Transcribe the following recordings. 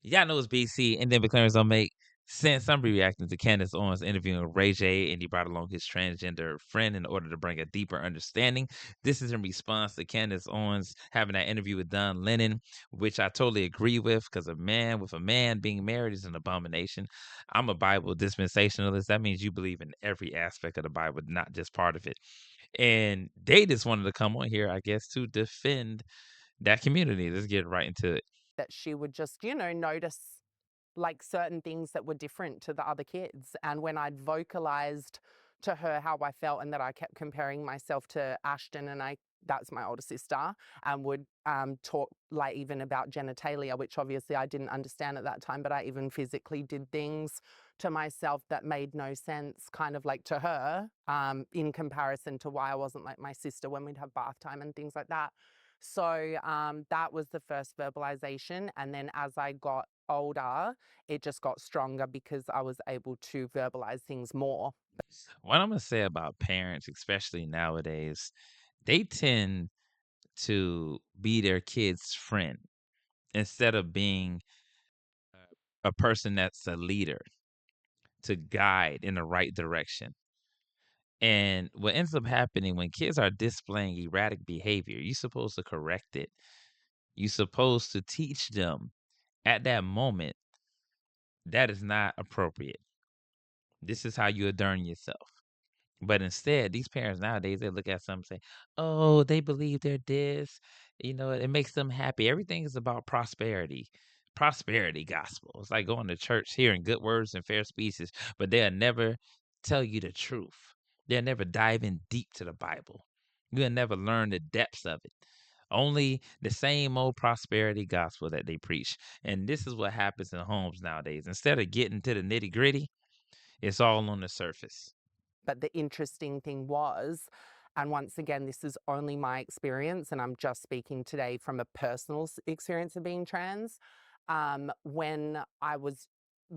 Y'all know it's BC, and then McLaren's don't make sense. I'm reacting to Candace Owens interviewing Ray J, and he brought along his transgender friend in order to bring a deeper understanding. This is in response to Candace Owens having that interview with Don Lennon, which I totally agree with, because a man with a man being married is an abomination. I'm a Bible dispensationalist. That means you believe in every aspect of the Bible, not just part of it. And they just wanted to come on here, I guess, to defend that community. Let's get right into it. That she would just, notice like certain things that were different to the other kids. And when I'd vocalized to her how I felt and that I kept comparing myself to Ashton, and that's my older sister, and would talk like even about genitalia, which obviously I didn't understand at that time, but I even physically did things to myself that made no sense, kind of like to her, in comparison to why I wasn't like my sister when we'd have bath time and things like that. So that was the first verbalization. And then as I got older, it just got stronger because I was able to verbalize things more. What I'm gonna say about parents, especially nowadays, they tend to be their kid's friend instead of being a person that's a leader to guide in the right direction. And what ends up happening when kids are displaying erratic behavior, you're supposed to correct it. You're supposed to teach them at that moment that is not appropriate. This is how you adorn yourself. But instead, these parents nowadays, they look at something and say, "Oh, they believe they're this. It makes them happy." Everything is about prosperity gospel. It's like going to church, hearing good words and fair speeches, but they'll never tell you the truth. They'll never dive in deep to the Bible. You'll never learn the depths of it. Only the same old prosperity gospel that they preach. And this is what happens in homes nowadays. Instead of getting to the nitty gritty, it's all on the surface. But the interesting thing was, and once again, this is only my experience, and I'm just speaking today from a personal experience of being trans. When I was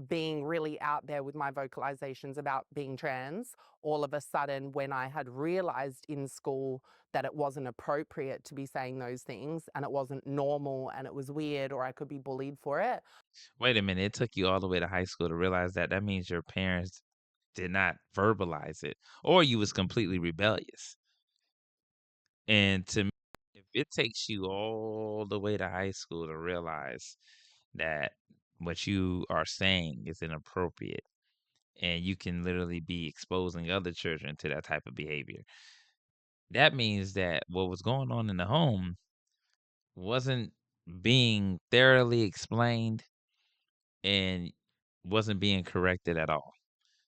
being really out there with my vocalizations about being trans, all of a sudden, when I had realized in school that it wasn't appropriate to be saying those things and it wasn't normal and it was weird or I could be bullied for it. Wait a minute, it took you all the way to high school to realize that that means your parents did not verbalize it, or you was completely rebellious. And to me, if it takes you all the way to high school to realize that what you are saying is inappropriate, and you can literally be exposing other children to that type of behavior, that means that what was going on in the home wasn't being thoroughly explained and wasn't being corrected at all.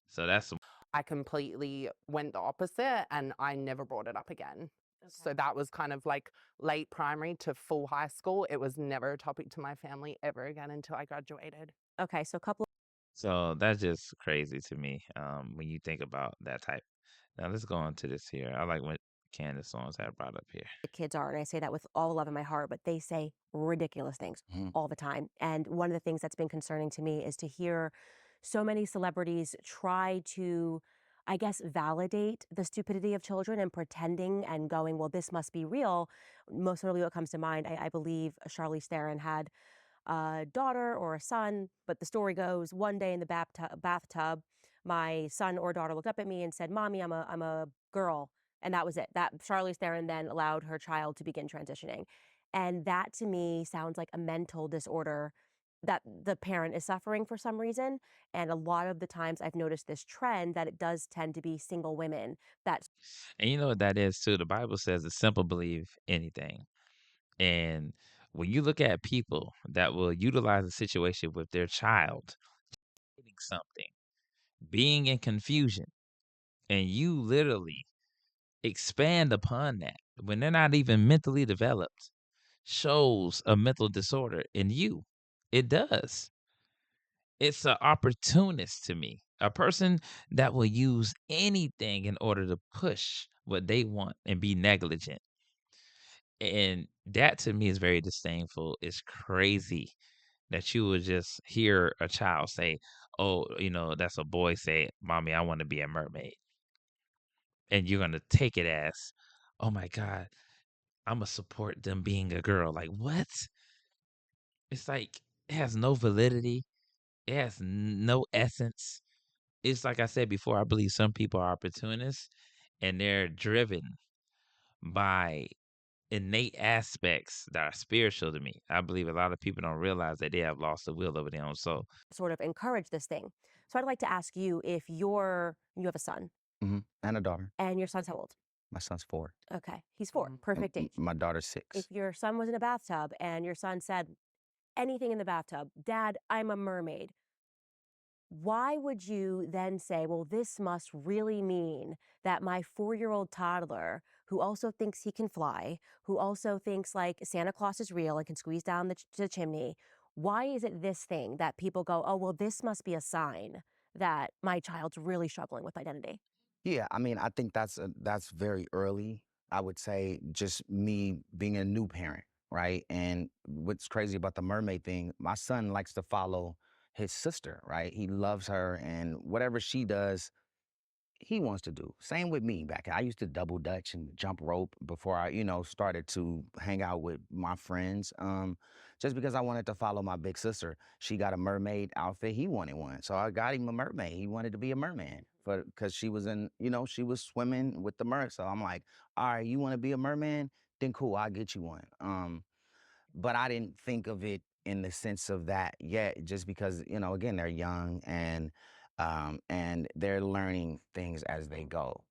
So that's I completely went the opposite and I never brought it up again. So that was kind of like late primary to full high school. It was never a topic to my family ever again until I graduated. Okay, so a couple so that's just crazy to me, when you think about that type. Now let's go on to this here. I like what Candace Owens had brought up here. of kids are, and I say that with all the love in my heart, but they say ridiculous things all the time. And one of the things that's been concerning to me is to hear so many celebrities try to, I guess, validate the stupidity of children and pretending and going, well, this must be real. Most notably, what comes to mind, I believe Charlize Theron had a daughter or a son, but the story goes one day in the bathtub, my son or daughter looked up at me and said, "Mommy, I'm a girl," and that was it. That Charlize Theron then allowed her child to begin transitioning, and that to me sounds like a mental disorder that the parent is suffering for some reason. And a lot of the times, I've noticed this trend that it does tend to be single women that And you know what that is too? The Bible says the simple believe anything. And when you look at people that will utilize a situation with their child, getting something, being in confusion, and you literally expand upon that when they're not even mentally developed, shows a mental disorder in you. It does. It's an opportunist to me. A person that will use anything in order to push what they want and be negligent. And that to me is very disdainful. It's crazy that you would just hear a child say, "Oh, that's a boy say, Mommy, I want to be a mermaid." And you're going to take it as, "Oh my God, I'm going to support them being a girl." Like, what? It's like it has no validity. It has no essence. It's like I said before, I believe some people are opportunists and they're driven by innate aspects that are spiritual to me. I believe a lot of people don't realize that they have lost the will over their own soul. Sort of encourage this thing. So I'd like to ask you if you have a son And a daughter. and your son's how old? My son's 4. Okay, he's 4. Mhm. Perfect age. My daughter's 6. If your son was in a bathtub and your son said anything in the bathtub, "Dad, I'm a mermaid," why would you then say, well, this must really mean that my 4-year-old toddler, who also thinks he can fly, who also thinks like Santa Claus is real and can squeeze down the chimney, why is it this thing that people go, oh, well, this must be a sign that my child's really struggling with identity? Yeah, I mean, I think that's very early. I would say just me being a new parent, right? And what's crazy about the mermaid thing, my son likes to follow his sister, right? He loves her, and whatever she does, he wants to do. Same with me back. I used to double dutch and jump rope before I, started to hang out with my friends. Just because I wanted to follow my big sister. She got a mermaid outfit. He wanted one. So I got him a mermaid. He wanted to be a merman for because she was in, she was swimming with the mer. So I'm like, all right, you want to be a merman? Then cool, I'll get you one. But I didn't think of it in the sense of that yet, just because, again, they're young and they're learning things as they go.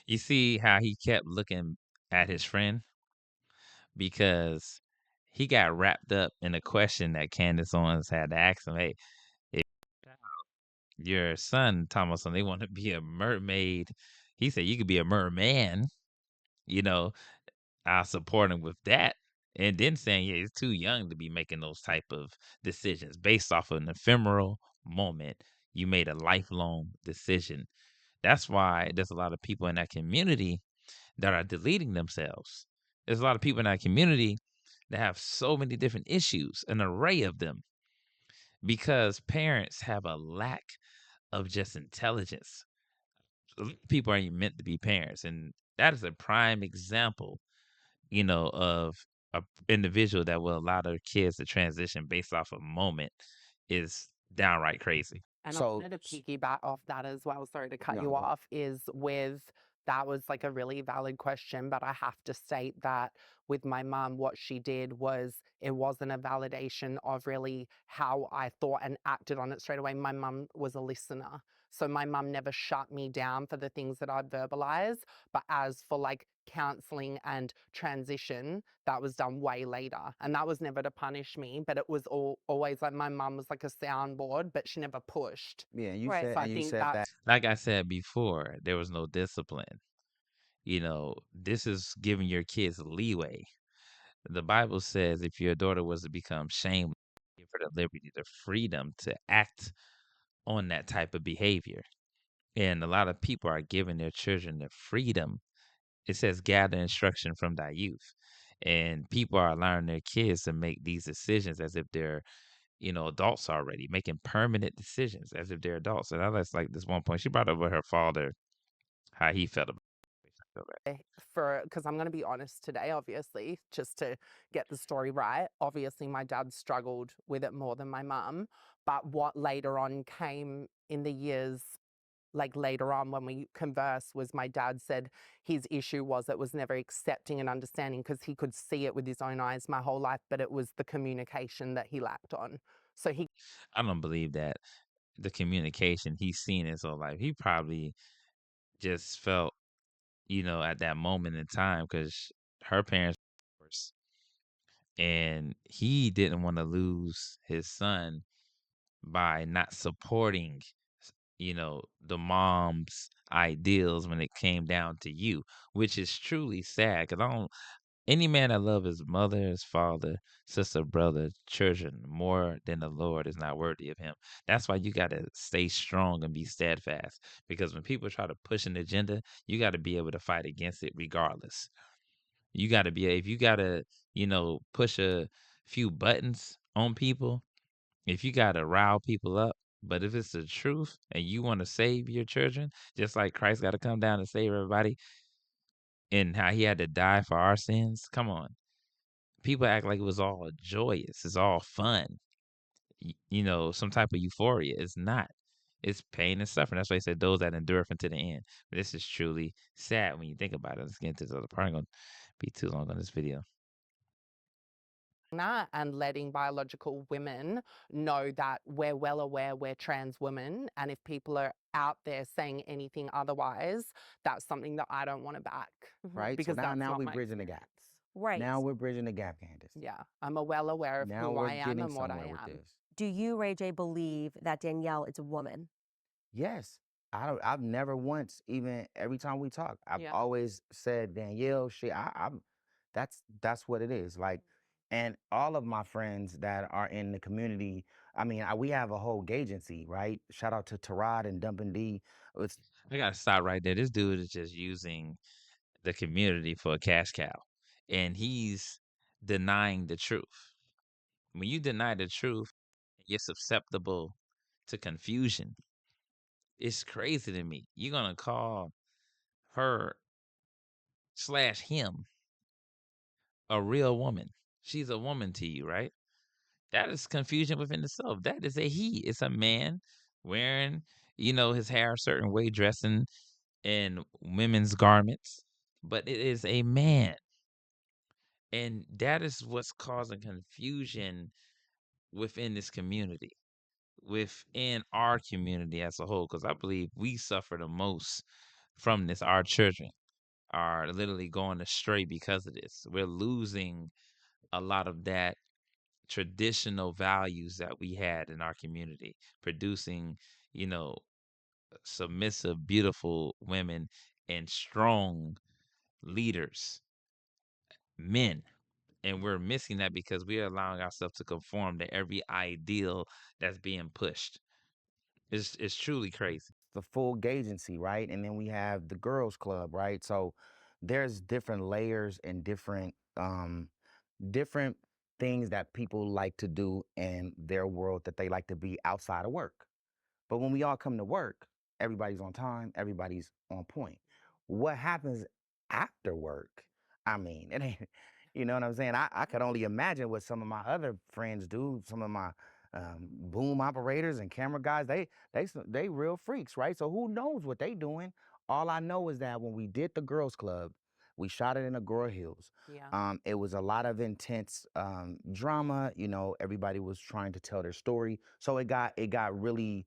You see how he kept looking at his friend because he got wrapped up in a question that Candace Owens had to ask him. Hey, if your son, Thomas, they want to be a mermaid, he said you could be a merman. You know, I support him with that. And then saying, yeah, he's too young to be making those type of decisions based off of an ephemeral moment. You made a lifelong decision. That's why there's a lot of people in that community that are deleting themselves. There's a lot of people in that community that have so many different issues, an array of them, because parents have a lack of just intelligence. People aren't even meant to be parents. And that is a prime example, of a individual that will allow their kids to transition based off a moment is downright crazy. And I So, wanted to piggyback off that as well. Sorry to cut yeah, you go ahead. off. Is with that was like a really valid question, but I have to state that with my mum, what she did was it wasn't a validation of really how I thought and acted on it straight away. My mum was a listener. So my mum never shut me down for the things that I'd verbalize. But as for like counseling and transition, that was done way later. And that was never to punish me, but it was always like my mum was like a soundboard, but she never pushed. Yeah, and you Right. said So I and you think said that. that's Like I said before, there was no discipline. This is giving your kids leeway. The Bible says if your daughter was to become shameless, give her the liberty, the freedom to act on that type of behavior. And a lot of people are giving their children the freedom. It says gather instruction from thy youth. And people are allowing their kids to make these decisions as if they're, adults already, making permanent decisions as if they're adults. And I was like this one point, she brought up with her father, how he felt about it. for because I'm going to be honest today, obviously, just to get the story right. Obviously, my dad struggled with it more than my mum. But what later on came in the years, like later on when we conversed, was my dad said his issue was it was never accepting and understanding because he could see it with his own eyes my whole life, but it was the communication that he lacked on. So he I don't believe that the communication he's seen his whole life. He probably just felt, at that moment in time, because her parents were divorced, and he didn't want to lose his son by not supporting, the mom's ideals when it came down to you, which is truly sad. Because I don't, any man that loves his mother, his father, sister, brother, children more than the Lord is not worthy of him. That's why you got to stay strong and be steadfast. Because when people try to push an agenda, you got to be able to fight against it regardless. You got to be, if you got to, push a few buttons on people, if you got to rile people up, but if it's the truth and you want to save your children, just like Christ got to come down and save everybody and how he had to die for our sins, come on. people act like it was all joyous, it's all fun, some type of euphoria. It's not. It's pain and suffering. That's why he said those that endure unto the end. But this is truly sad when you think about it. Let's get into the other part. I'm going to be too long on this video. That and letting biological women know that we're well aware we're trans women, and if people are out there saying anything otherwise, that's something that I don't want to back, Right? So because now that's not we're my bridging the gap. experience. Right. Now we're bridging the gap, Candace. Yeah, I'm well aware of Now who we're I am getting and what I somewhere with am. this. Do you, Ray J, believe that Danielle is a woman? Yes. I've never once, even every time we talk, I've Yeah. always said, Danielle, shit, I'm that's what it is. Like, and all of my friends that are in the community, I mean, we have a whole agency, right? Shout out to Tarad and Dumpin' D. It's I got to stop right there. This dude is just using the community for a cash cow, and he's denying the truth. When you deny the truth, you're susceptible to confusion. It's crazy to me. You're going to call her slash him a real woman. She's a woman to you, right? That is confusion within itself. That is a he. It's a man wearing, his hair a certain way, dressing in women's garments, but it is a man. And that is what's causing confusion within this community, within our community as a whole, because I believe we suffer the most from this. Our children are literally going astray because of this. We're losing a lot of that traditional values that we had in our community, producing, you know, submissive, beautiful women and strong leaders, men. And we're missing that because we are allowing ourselves to conform to every ideal that's being pushed. It's truly crazy. the full agency, right? And then we have the girls club, right? So there's different layers and different things that people like to do in their world that they like to be outside of work. But when we all come to work, everybody's on time, everybody's on point. What happens after work? I mean, it ain't, you know what I'm saying? I could only imagine what some of my other friends do, some of my boom operators and camera guys, they real freaks, right? So who knows what they doing? All I know is that when we did the girls club, we shot it in Agora Hills. Yeah. It was a lot of intense drama. You know, everybody was trying to tell their story, so it got really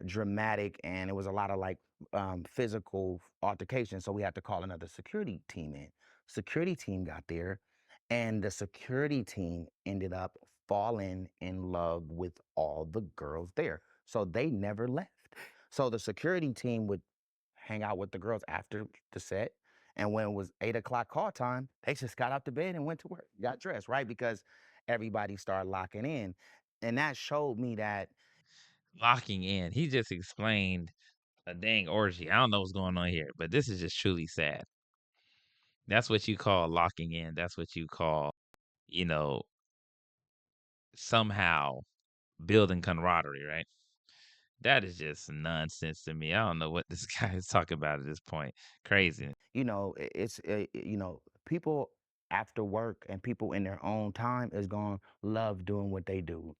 dramatic, and it was a lot of like physical altercation. So we had to call another security team in. Security team got there, and the security team ended up falling in love with all the girls there. So they never left. So the security team would hang out with the girls after the set. And when it was 8 o'clock call time, they just got out the bed and went to work, got dressed, right? Because everybody started locking in. And that showed me that Locking in. He just explained a dang orgy. I don't know what's going on here, but this is just truly sad. That's what you call locking in. That's what you call, you know, somehow building camaraderie, right? That is just nonsense to me. I don't know what this guy is talking about at this point. Crazy. people after work and people in their own time is going to love doing what they do.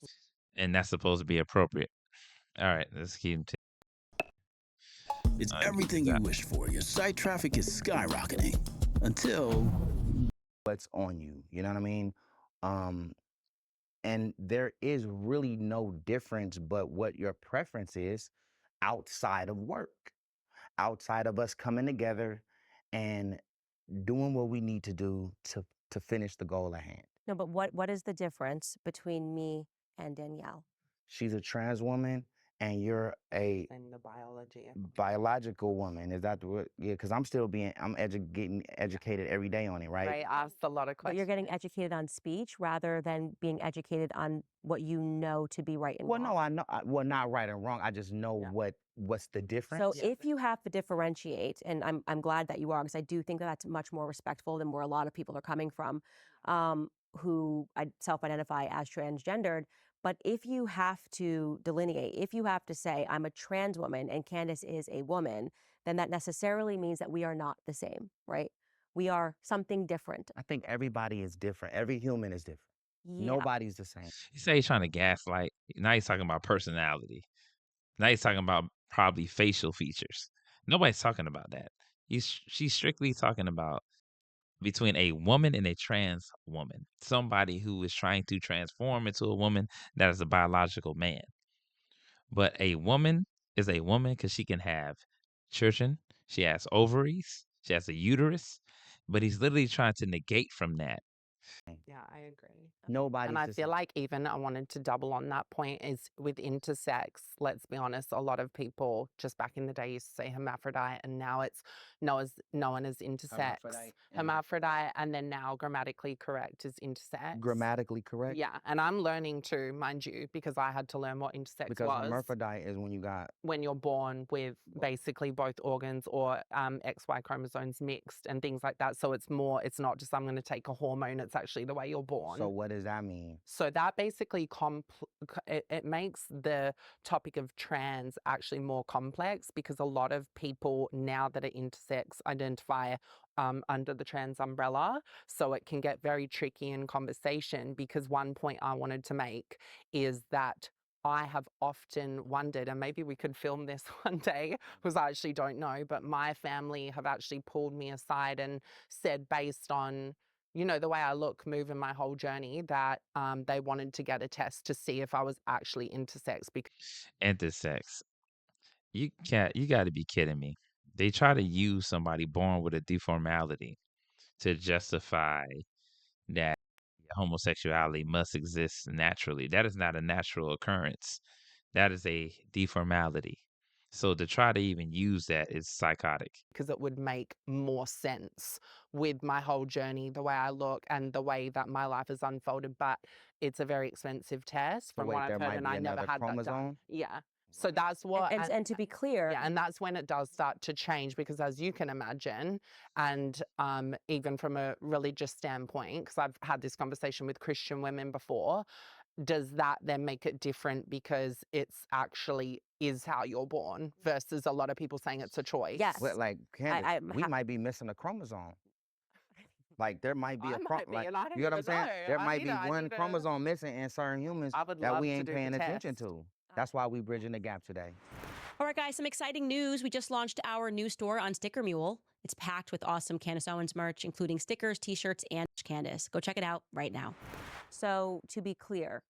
And that's supposed to be appropriate. All right, let's keep t- It's all right, everything you wished for. Your site traffic is skyrocketing until What's on you, you know what I mean? Um, and there is really no difference but what your preference is outside of work, outside of us coming together and doing what we need to do to finish the goal at hand. No, but what is the difference between me and Danielle? She's a trans woman and you're a And the biology. biological woman. Is that the word? Yeah, because getting educated every day on it, right? Ray asked a lot of But questions. you're getting educated on speech rather than being educated on what you know to be right and Well, wrong. no, I know. Well, not right and wrong. I just know Yeah. what's the difference. So if you have to differentiate, and I'm glad that you are, because I do think that that's much more respectful than where a lot of people are coming from, who self-identify as transgendered. But if you have to delineate, if you have to say I'm a trans woman and Candace is a woman, then that necessarily means that we are not the same, right? We are something different. I think everybody is different. Every human is different. Yeah. Nobody's the same. You say he's trying to gaslight. Now he's talking about personality. Now he's talking about probably facial features. Nobody's talking about that. She's strictly talking about between a woman and a trans woman, somebody who is trying to transform into a woman that is a biological man. But a woman is a woman because she can have children. She has ovaries. She has a uterus. But he's literally trying to negate from that. Yeah, I agree. Nobody's And I the feel same. like even I wanted to double on that point is with intersex, let's be honest, a lot of people just back in the day used to say hermaphrodite and now it's known as intersex. Hermaphrodite and then now grammatically correct is intersex. Grammatically correct? Yeah, and I'm learning too, mind you, because I had to learn what intersex Because was. hermaphrodite is when you got When you're born with basically both organs or XY chromosomes mixed and things like that. So it's not just I'm going to take a hormone, it's actually the way you're born. So what does that mean? So that basically it makes the topic of trans actually more complex because a lot of people now that are intersex identify under the trans umbrella. So it can get very tricky in conversation because one point I wanted to make is that I have often wondered, and maybe we could film this one day because I actually don't know, but my family have actually pulled me aside and said, based on the way I look, move in my whole journey, that they wanted to get a test to see if I was actually intersex. Intersex. You got to be kidding me. They try to use somebody born with a deformality to justify that homosexuality must exist naturally. That is not a natural occurrence. That is a deformality. So to try to even use that is psychotic. Because it would make more sense with my whole journey, the way I look and the way that my life has unfolded. But it's a very expensive test from what I've there heard, might and be I never another had that done. chromosome? Yeah. So that's what. And to be clear, Yeah, and that's when it does start to change because, as you can imagine, and even from a religious standpoint, because I've had this conversation with Christian women before, does that then make it different because it's actually is how you're born versus a lot of people saying it's a choice? Yes. But like Candace, I'm we might be missing a chromosome. Like there might be I a might be, like, and I don't you know what I'm even saying? know. There I might need be to- I one need to- chromosome missing in certain humans I would that love we to ain't do the paying attention test. to. That's why we bridging the gap today. All right, guys, some exciting news. We just launched our new store on Sticker Mule. It's packed with awesome Candace Owens merch, including stickers, t-shirts, and Candace. Go check it out right now. So to be clear,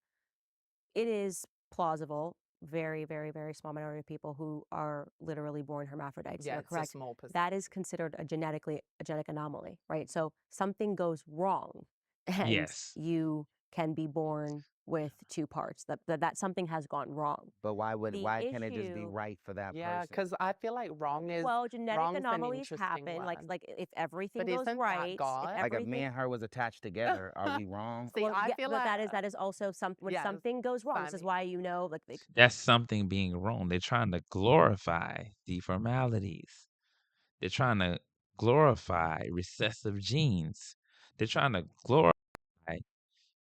it is plausible. Very, very, very small minority of people who are literally born hermaphrodites. Yeah, You're it's correct. a small percent. That is considered a genetic anomaly, right? So something goes wrong, and Yes. you can be born with two parts. That something has gone wrong. But why can't it just be issue- right for that Yeah, person? because I feel like wrong is Well, genetic wrong's an anomalies interesting happen. Like word. like if everything But goes isn't that right, God? if Like if everything, me and her was attached together, are we wrong? See, I feel but like that is also something when Yes, something goes wrong. This is funny. why like That's something being wrong. They're trying to glorify deformalities. They're trying to glorify recessive genes. They're trying to glorify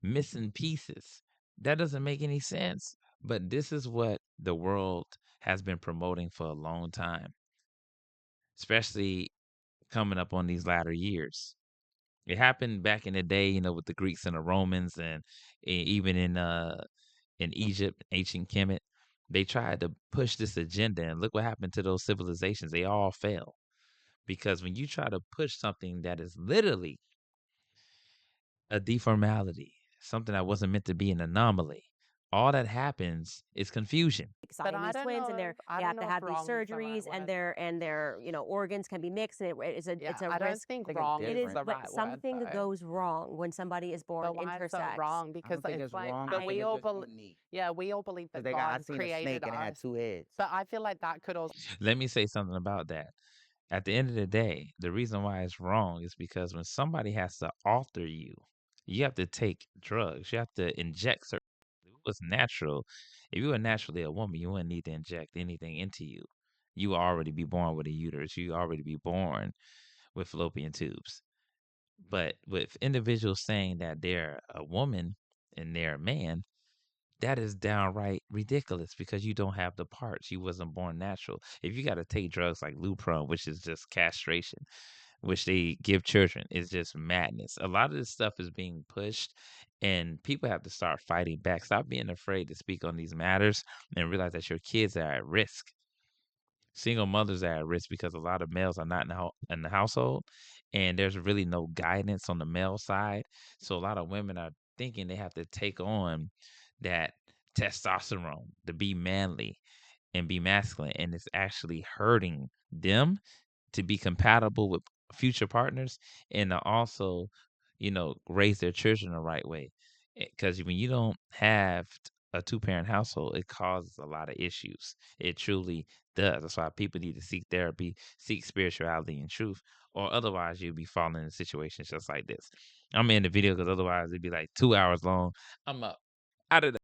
missing pieces. That doesn't make any sense. But this is what the world has been promoting for a long time, especially coming up on these latter years. It happened back in the day, with the Greeks and the Romans, and even in Egypt, ancient Kemet. They tried to push this agenda, and look what happened to those civilizations. They all fell because when you try to push something that is literally a deformality, something that wasn't meant to be an anomaly, all that happens is confusion. But I Siamese don't twins, know and if- I they don't have to know if have these wrong is the right surgeries, and word. their organs can be mixed, and it's a Yeah, it's a I don't risk. think think it's wrong It is is, the but right word, something though. goes wrong when somebody is born But why is intersex. it wrong? I don't Because think it's it's like, wrong. but I we think all it's just believe. unique. Yeah, we all believe that Because I God seen a created snake and it had us. 2 heads. But I feel like that could also. Let me say something about that. At the end of the day, the reason why it's wrong is because when somebody has to alter you, you have to take drugs. You have to inject certain. If it was natural, if you were naturally a woman, you wouldn't need to inject anything into you. You would already be born with a uterus. You already be born with fallopian tubes. But with individuals saying that they're a woman and they're a man, that is downright ridiculous because you don't have the parts. You wasn't born natural. If you got to take drugs like Lupron, which is just castration, which they give children, is just madness. A lot of this stuff is being pushed, and people have to start fighting back. Stop being afraid to speak on these matters and realize that your kids are at risk. Single mothers are at risk because a lot of males are not in the household, and there's really no guidance on the male side. So a lot of women are thinking they have to take on that testosterone to be manly and be masculine, and it's actually hurting them to be compatible with future partners and to also, raise their children the right way. Because when you don't have a two-parent household, it causes a lot of issues. It truly does. That's why people need to seek therapy, seek spirituality and truth, or otherwise you'll be falling into situations just like this. I'm in the video because otherwise it'd be like 2 hours long. I'm up out of